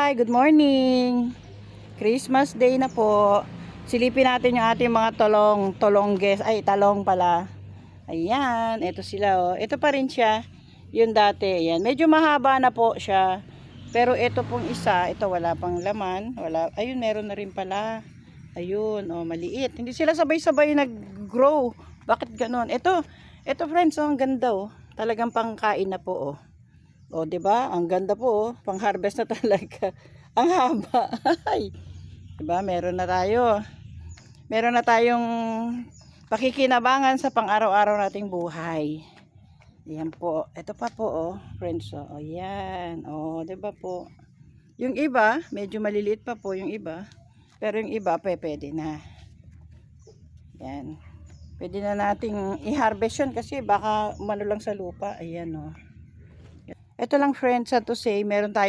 Hi, good morning. Christmas Day na po. Silipin natin yung ating mga talong pala. Ayan, ito sila oh. Ito pa rin siya, yung dati. Ayan, medyo mahaba na po siya. Pero ito pong isa, ito wala pang laman. Wala, ayun, meron na rin pala. Ayun, oh, maliit. Hindi sila sabay-sabay nag-grow. Bakit ganon? Ito friends, oh, ang ganda oh. Talagang pangkain na po oh. O, 'di ba? Ang ganda po, oh. Pang-harvest na talaga. Ang haba. 'Di ba? Meron na tayo. Meron na tayong pakikinabangan sa pang-araw-araw nating buhay. Ayan po. Ito pa po, oh, friends, oh. Ayan. Oh, 'di ba po? Yung iba, medyo maliliit pa po yung iba. Pero yung iba, pwede na. Ayan. Pwede na nating i-harvest yun kasi baka umano lang sa lupa. Ayan, oh. Ito lang friends, to say, meron tayo